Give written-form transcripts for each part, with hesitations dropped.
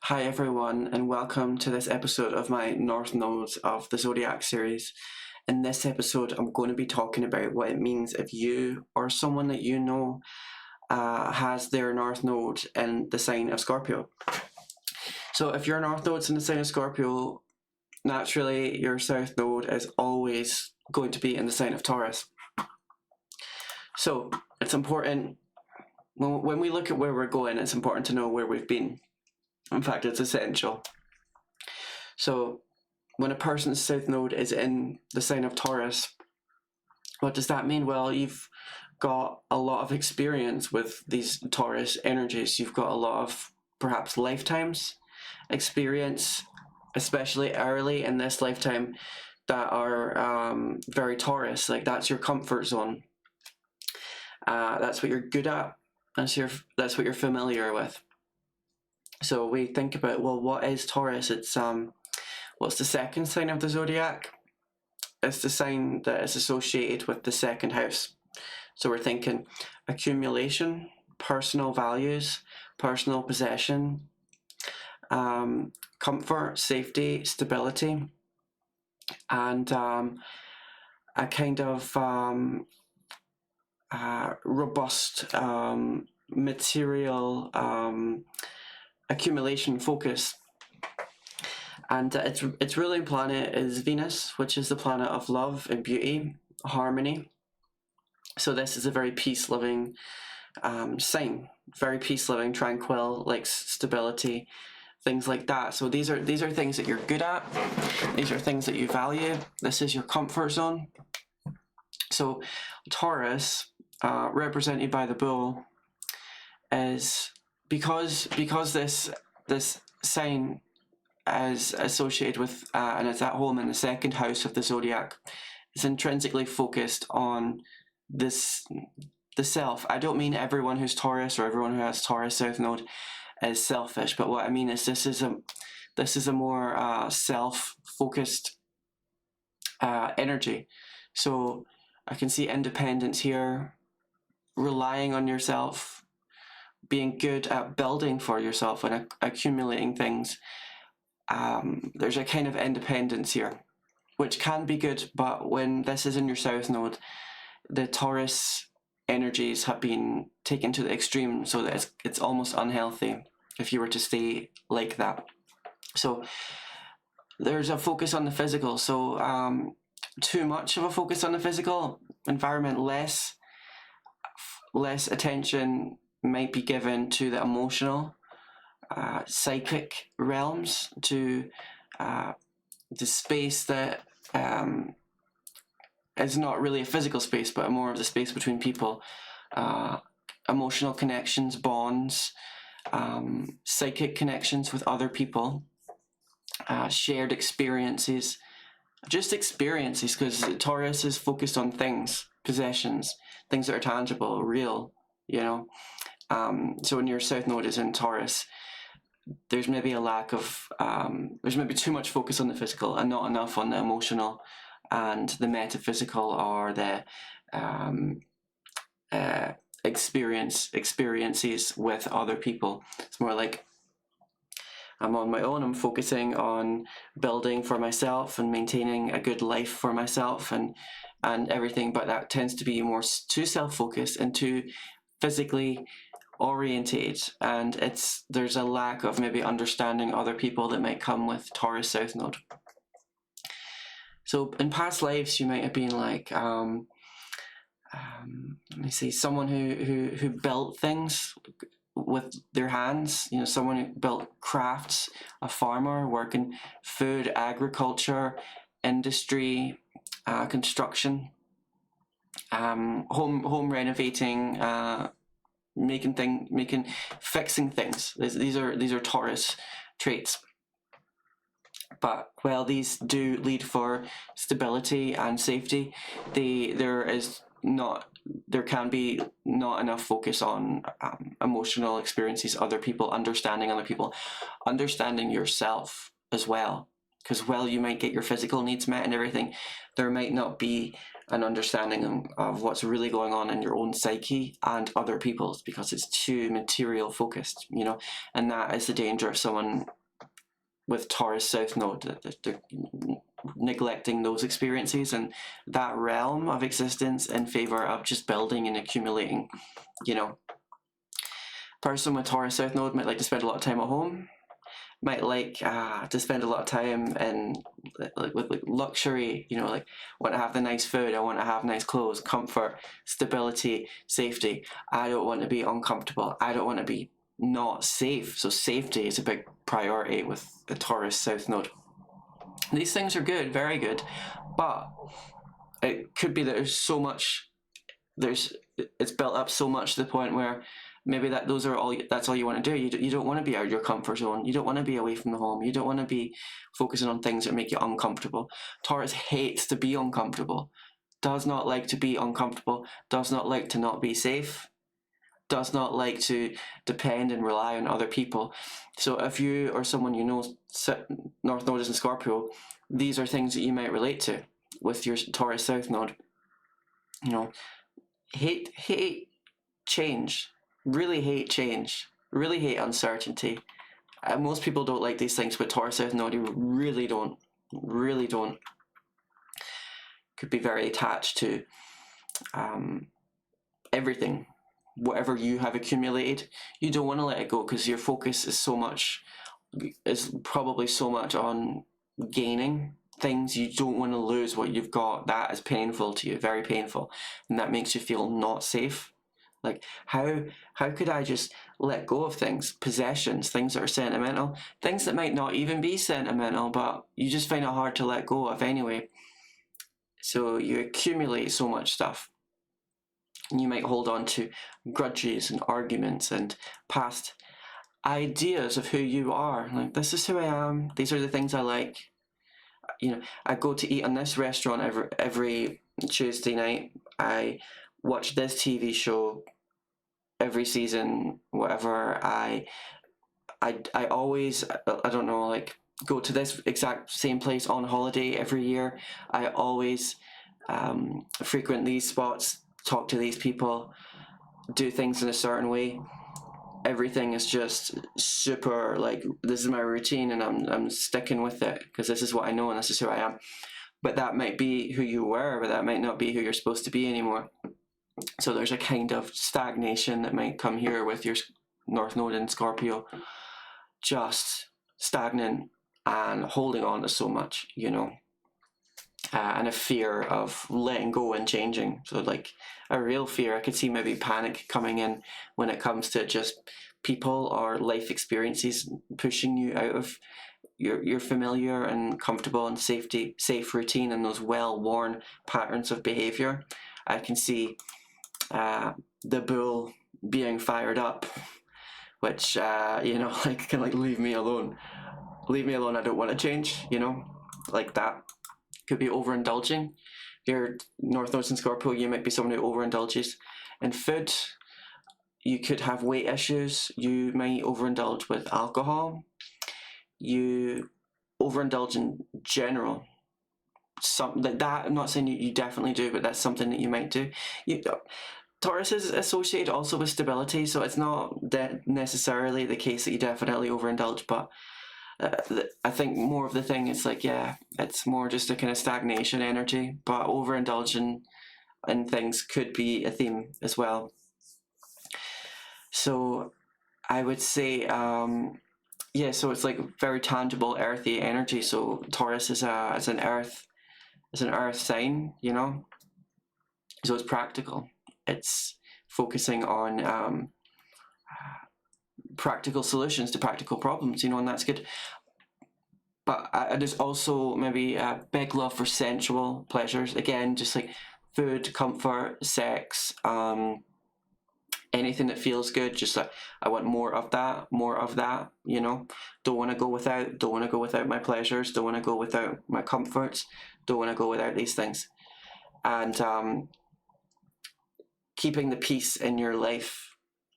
Hi everyone, and welcome to this episode of my North Nodes of the Zodiac series. In this episode, I'm going to be talking about what it means if you or someone that you know has their North Node in the sign of Scorpio. So if your North Node's in the sign of Scorpio, naturally your South Node is always going to be in the sign of Taurus. So it's important, when we look at where we're going, it's important to know where we've been. In fact, it's essential. So when a person's South Node is in the sign of Taurus, what does that mean? Well, you've got a lot of experience with these Taurus energies. You've got a lot of perhaps lifetimes experience, especially early in this lifetime, that are very Taurus. Like, that's your comfort zone. That's what you're good at. That's what you're familiar with. So we think about, well, what is Taurus? It's what's the second sign of the zodiac? It's the sign that is associated with the second house. So we're thinking accumulation, personal values, personal possession, comfort, safety, stability, and a kind of robust material accumulation focus. And its ruling planet is Venus, which is the planet of love and beauty, harmony. So this is a very peace-loving sign, very peace-loving, tranquil, likes stability, things like that. So these are things that you're good at. These are things that you value. This is your comfort zone. So Taurus, represented by the bull, is because this sign is associated with and it's at home in the second house of the zodiac. It's intrinsically focused on the self. I don't mean everyone who's Taurus or everyone who has Taurus South Node is selfish, but what I mean is this is a more self-focused energy. So I can see independence here, relying on yourself, being good at building for yourself and accumulating things. There's a kind of independence here, which can be good, but when this is in your South Node, the Taurus energies have been taken to the extreme, so that it's almost unhealthy if you were to stay like that. So there's a focus on the physical. So too much of a focus on the physical environment, less attention might be given to the emotional, psychic realms, to the space that is not really a physical space, but more of the space between people, emotional connections, bonds, psychic connections with other people, shared experiences, just experiences, because Taurus is focused on things, possessions, things that are tangible, real, you know. So when your South Node is in Taurus, there's maybe a lack of, there's maybe too much focus on the physical and not enough on the emotional and the metaphysical, or the experiences with other people. It's more like, I'm on my own, I'm focusing on building for myself and maintaining a good life for myself and everything, but that tends to be more too self-focused and too physically orientated, and there's a lack of maybe understanding other people that might come with Taurus South Node. So in past lives, you might have been like, let me see, someone who built things with their hands, you know, someone who built crafts, a farmer working food, agriculture, industry, construction, home renovating, fixing things. These are Taurus traits. But while these do lead for stability and safety, there can be not enough focus on emotional experiences, other people, understanding yourself as well. Because while you might get your physical needs met and everything, there might not be an understanding of what's really going on in your own psyche and other people's, because it's too material focused, you know. And that is the danger of someone with Taurus South Node, they're neglecting those experiences and that realm of existence in favor of just building and accumulating. You know, person with Taurus South Node might like to spend a lot of time at home, might like to spend a lot of time in with luxury, you know, like want to have the nice food, I want to have nice clothes, comfort, stability, safety. I don't want to be uncomfortable, I don't want to be not safe. So safety is a big priority with the Taurus South Node. These things are good, very good, but it could be that there's so much, it's built up so much to the point where maybe that's all you want to do. You don't want to be out of your comfort zone. You don't want to be away from the home. You don't want to be focusing on things that make you uncomfortable. Taurus hates to be uncomfortable, does not like to be uncomfortable, does not like to not be safe, does not like to depend and rely on other people. So if you or someone you know North Node is in Scorpio, these are things that you might relate to with your Taurus South Node. You know, hate change, really hate change, really hate uncertainty. Most people don't like these things, but Taurus South Node, you really don't. Could be very attached to everything. Whatever you have accumulated, you don't want to let it go because your focus is probably so much on gaining things. You don't want to lose what you've got. That is painful to you, very painful, and that makes you feel not safe. Like, how could I just let go of things, possessions, things that are sentimental, things that might not even be sentimental, but you just find it hard to let go of anyway. So you accumulate so much stuff. And you might hold on to grudges and arguments and past ideas of who you are. Like, this is who I am. These are the things I like. You know, I go to eat on this restaurant every Tuesday night. I watch this TV show every season, whatever. I always, I don't know, like, go to this exact same place on holiday every year. I always frequent these spots, talk to these people, do things in a certain way. Everything is just super, like, this is my routine and I'm sticking with it because this is what I know and this is who I am. But that might be who you were, but that might not be who you're supposed to be anymore. So there's a kind of stagnation that might come here with your North Node in Scorpio, just stagnant and holding on to so much, you know, and a fear of letting go and changing. So like a real fear, I could see maybe panic coming in when it comes to just people or life experiences pushing you out of your familiar and comfortable and safe routine and those well-worn patterns of behavior. I can see the bull being fired up, which you know, like, can like leave me alone, I don't want to change, you know, like that. Could be overindulging. Your North Node in Scorpio, you might be someone who overindulges in food. You could have weight issues. You might overindulge with alcohol. You overindulge in general. Something like that. I'm not saying you definitely do, but that's something that you might do. Taurus is associated also with stability, so it's not necessarily the case that you definitely overindulge, but I think more of the thing is like, yeah, it's more just a kind of stagnation energy, but overindulging in things could be a theme as well. So I would say, yeah, so it's like very tangible, earthy energy. So Taurus is an earth sign, you know. So it's practical. It's focusing on practical solutions to practical problems, you know, and that's good. But there's also maybe a big love for sensual pleasures. Again, just like food, comfort, sex, anything that feels good. Just like, I want more of that, you know. Don't want to go without my pleasures. Don't want to go without my comforts. Don't want to go without these things. And keeping the peace in your life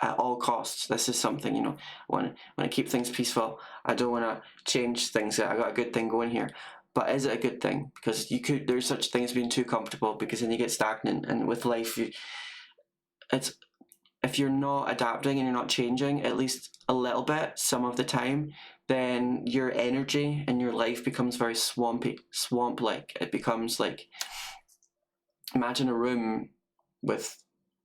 at all costs. This is something, you know, when I keep things peaceful, I don't want to change things. I got a good thing going here, but is it a good thing? Because there's such thing as being too comfortable, because then you get stagnant, and with life, it's if you're not adapting and you're not changing at least a little bit some of the time, then your energy and your life becomes very swamp-like. It becomes like, imagine a room with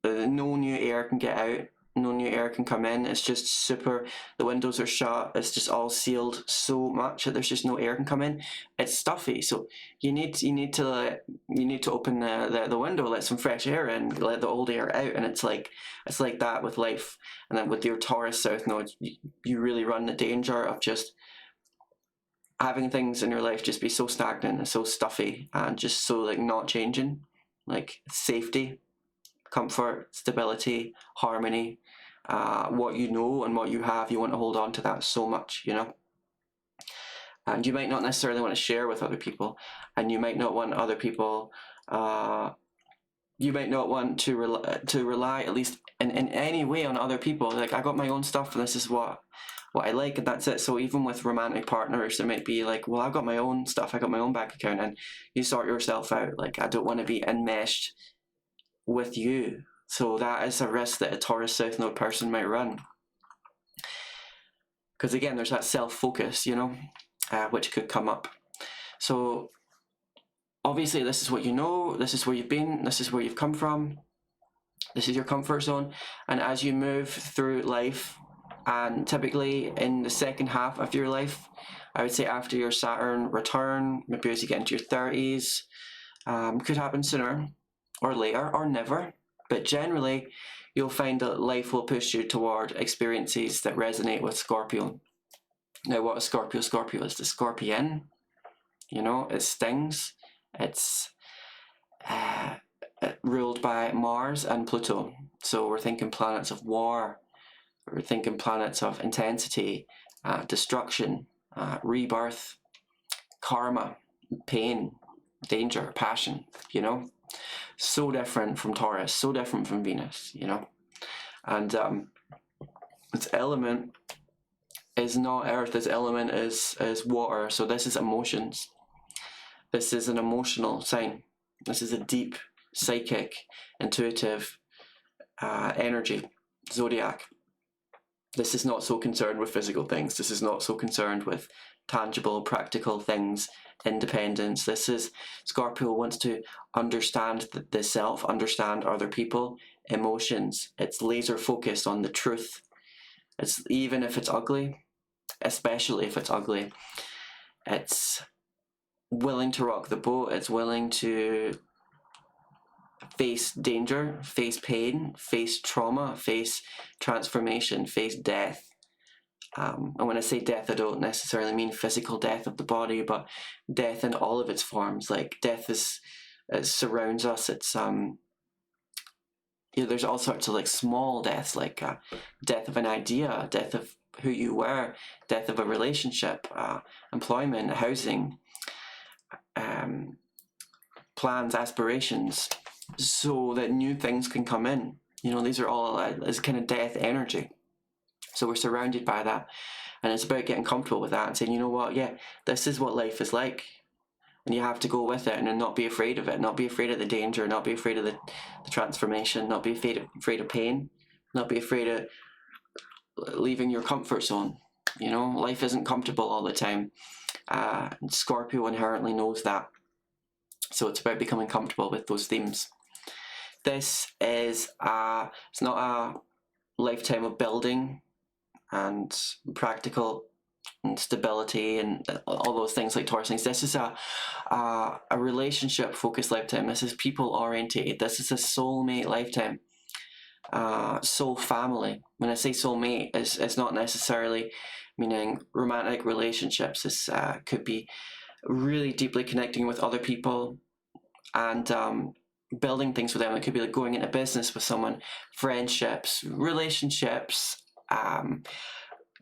no new air can get out, no new air can come in. It's just super, the windows are shut, it's just all sealed so much that there's just no air can come in. It's stuffy. So you need to open the window, let some fresh air in, let the old air out. And it's like that with life. And then with your Taurus South Node, you really run the danger of just having things in your life just be so stagnant and so stuffy and just so like not changing. Like safety, comfort, stability, harmony, what you know and what you have, you want to hold on to that so much, you know. And you might not necessarily want to share with other people, and you might not want other people, you might not want to rely at least in any way on other people. Like, I got my own stuff and this is what I like, and that's it. So even with romantic partners, it might be like, well, I've got my own stuff, I got my own bank account, and you sort yourself out. Like, I don't want to be enmeshed with you. So that is a risk that a Taurus South Node person might run. Because again, there's that self-focus, you know, which could come up. So obviously this is what you know, this is where you've been, this is where you've come from, this is your comfort zone. And as you move through life, and typically in the second half of your life, I would say after your Saturn return, maybe as you get into your 30s, could happen sooner or later or never, but generally you'll find that life will push you toward experiences that resonate with Scorpio. Now, what is Scorpio? Scorpio is the scorpion, you know, it stings. It's ruled by Mars and Pluto. So we're thinking planets of war, we're thinking planets of intensity, destruction, rebirth, karma, pain, danger, passion, you know. So different from Taurus, so different from Venus, you know. And its element is not earth, its element is water. So this is emotions. This is an emotional sign. This is a deep, psychic, intuitive energy, zodiac. This is not so concerned with physical things. This is not so concerned with tangible, practical things, independence. This is, Scorpio wants to understand the self, understand other people, emotions. It's laser focused on the truth. It's, even if it's ugly, especially if it's ugly, it's willing to rock the boat. It's willing to face danger, face pain, face trauma, face transformation, face death. And when I say death, I don't necessarily mean physical death of the body, but death in all of its forms. Like, death is, it surrounds us. It's you know, there's all sorts of like small deaths, like death of an idea, death of who you were, death of a relationship, employment, housing, plans, aspirations, so that new things can come in. You know, these are all as kind of death energy. So we're surrounded by that, and it's about getting comfortable with that and saying, you know what, yeah, this is what life is like, and you have to go with it and not be afraid of it, not be afraid of the danger, not be afraid of the transformation, not be afraid of pain, not be afraid of leaving your comfort zone. You know, life isn't comfortable all the time. Scorpio inherently knows that. So it's about becoming comfortable with those themes. This is it's not a lifetime of building and practical and stability and all those things like Taurus things. This is a relationship focused lifetime. This is people orientated. This is a soulmate lifetime. Soul family. When I say soulmate, it's not necessarily meaning romantic relationships. This could be really deeply connecting with other people and building things with them. It could be like going into business with someone, friendships, relationships,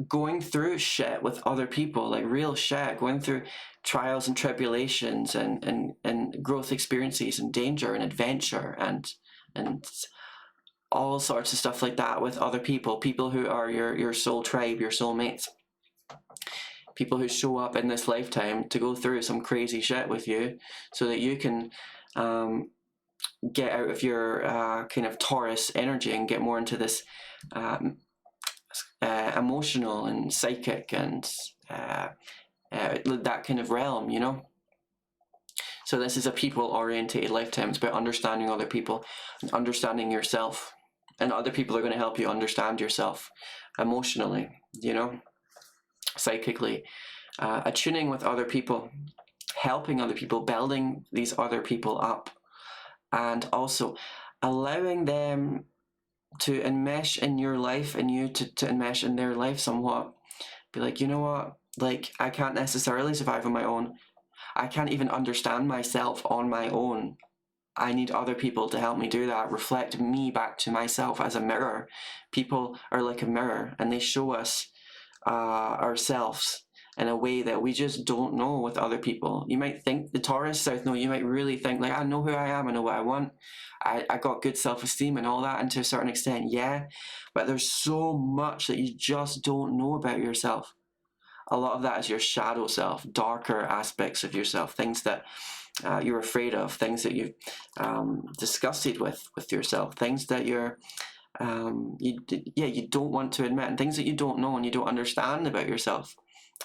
going through shit with other people, like real shit, going through trials and tribulations and growth experiences and danger and adventure and all sorts of stuff like that with other people who are your soul tribe, your soulmates. People who show up in this lifetime to go through some crazy shit with you so that you can get out of your kind of Taurus energy and get more into this emotional and psychic and that kind of realm, you know. So this is a people-orientated lifetime. It's about understanding other people and understanding yourself, and other people are going to help you understand yourself emotionally, you know, psychically, attuning with other people, helping other people, building these other people up, and also allowing them to enmesh in your life and you to enmesh in their life somewhat. Be like, you know what, like, I can't necessarily survive on my own. I can't even understand myself on my own. I need other people to help me do that, reflect me back to myself as a mirror. People are like a mirror, and they show us ourselves in a way that we just don't know with other people. You might think the Taurus South Node, you might really think like, I know who I am, I know what I want, I got good self-esteem and all that, and to a certain extent, yeah, but there's so much that you just don't know about yourself. A lot of that is your shadow self, darker aspects of yourself, things that you're afraid of, things that you've disgusted with yourself, things that you don't want to admit, and things that you don't know and you don't understand about yourself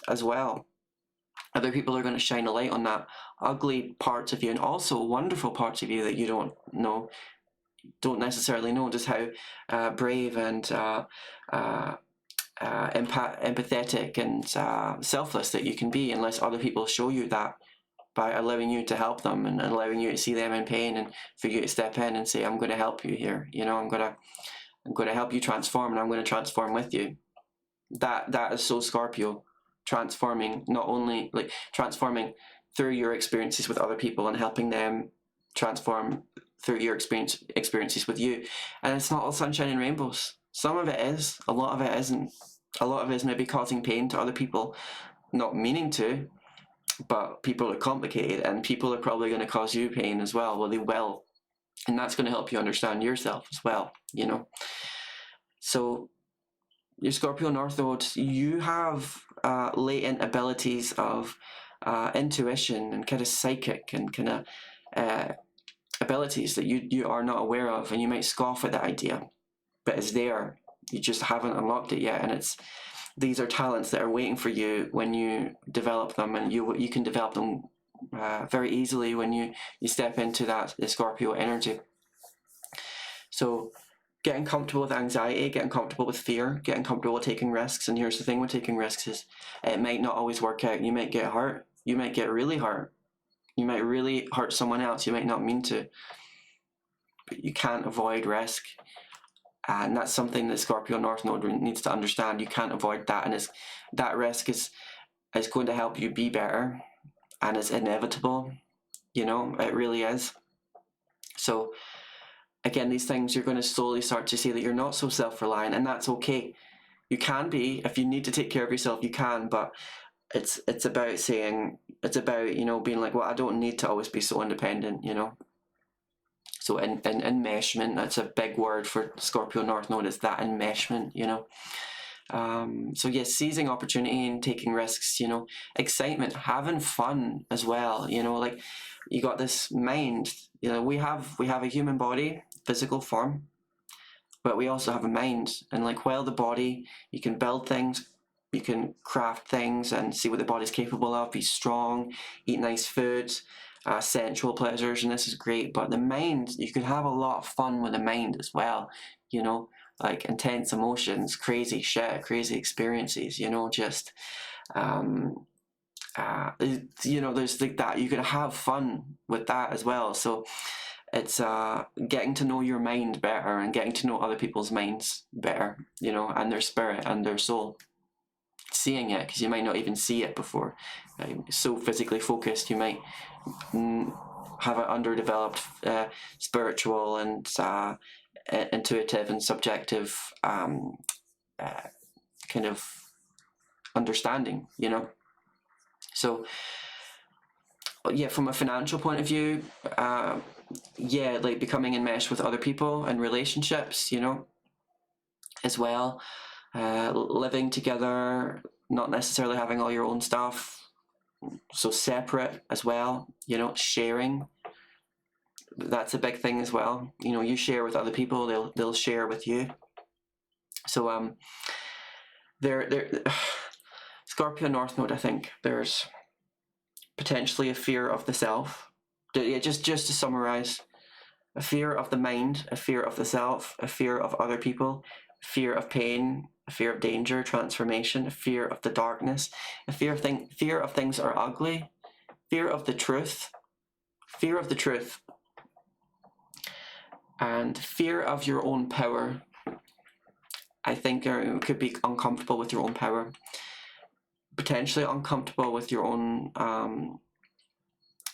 as well. Other people are going to shine a light on that ugly parts of you, and also wonderful parts of you that you don't necessarily know, just how brave and empathetic and selfless that you can be, unless other people show you that by allowing you to help them and allowing you to see them in pain, and for you to step in and say, I'm going to help you here, you know, I'm going to help you transform, and I'm going to transform with you. That is so Scorpio. Transforming, not only like transforming through your experiences with other people and helping them transform through your experiences with you. And it's not all sunshine and rainbows. Some of it is, a lot of it isn't. A lot of it is maybe causing pain to other people, not meaning to, but people are complicated, and people are probably going to cause you pain as well. Well, they will, and that's going to help you understand yourself as well, you know. So your Scorpio North Node, you have latent abilities of intuition and kind of psychic and kind of abilities that you are not aware of, and you might scoff at that idea, but it's there. You just haven't unlocked it yet, and these are talents that are waiting for you when you develop them, and you can develop them very easily when you step into the Scorpio energy. So getting comfortable with anxiety, getting comfortable with fear, getting comfortable with taking risks. And here's the thing with taking risks is it might not always work out. You might get hurt. You might get really hurt. You might really hurt someone else. You might not mean to. But you can't avoid risk. And that's something that Scorpio North Node needs to understand. You can't avoid that. And that risk is going to help you be better. And it's inevitable. You know, it really is. So again, these things, you're going to slowly start to see that you're not so self-reliant, and that's okay. You can be. If you need to take care of yourself, you can, but it's about saying, it's about, you know, being like, well, I don't need to always be so independent, you know. So enmeshment, that's a big word for Scorpio North Node, is that enmeshment, you know. So yes, seizing opportunity and taking risks, you know, excitement, having fun as well, you know, like you got this mind, you know, we have a human body, physical form, but we also have a mind. And like, while the body, you can build things, you can craft things and see what the body's capable of, be strong, eat nice foods, sensual pleasures, and this is great. But the mind, you can have a lot of fun with the mind as well, you know, like intense emotions, crazy shit, crazy experiences, you know, just you know, there's like that, you can have fun with that as well. So it's getting to know your mind better and getting to know other people's minds better, you know, and their spirit and their soul. Seeing it, because you might not even see it before. So physically focused, you might have an underdeveloped spiritual and intuitive and subjective kind of understanding, you know. So yeah, from a financial point of view, yeah, like becoming enmeshed with other people and relationships, you know, as well. Living together, not necessarily having all your own stuff, so separate as well, you know, sharing, that's a big thing as well. You know, you share with other people, they'll share with you. So there Scorpio North Node, I think there's potentially a fear of the self. Yeah, just to summarize, a fear of the mind, a fear of the self, a fear of other people, fear of pain, a fear of danger, transformation, a fear of the darkness, a fear of things are ugly, fear of the truth, and fear of your own power. I think you could be uncomfortable with your own power, potentially uncomfortable with your own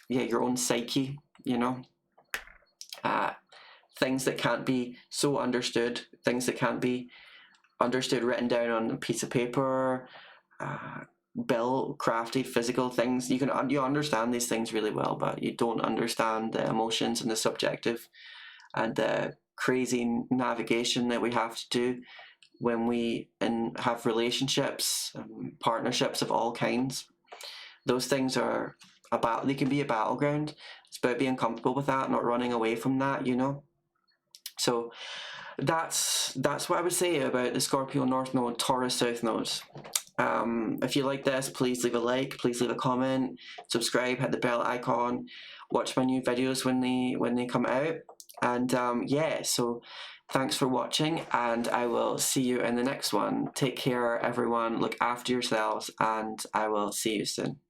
your own psyche, you know. Things that can't be so understood, things that can't be understood written down on a piece of paper, built, crafted, physical things. You understand these things really well, but you don't understand the emotions and the subjective and the crazy navigation that we have to do when we have relationships, partnerships of all kinds. Those things are they can be a battleground. It's about being comfortable with that, not running away from that, you know. So that's what I would say about the Scorpio North Node, Taurus South Node. If you like this, please leave a like, please leave a comment, subscribe, hit the bell icon, watch my new videos when they come out. And so thanks for watching, and I will see you in the next one. Take care, everyone. Look after yourselves, and I will see you soon.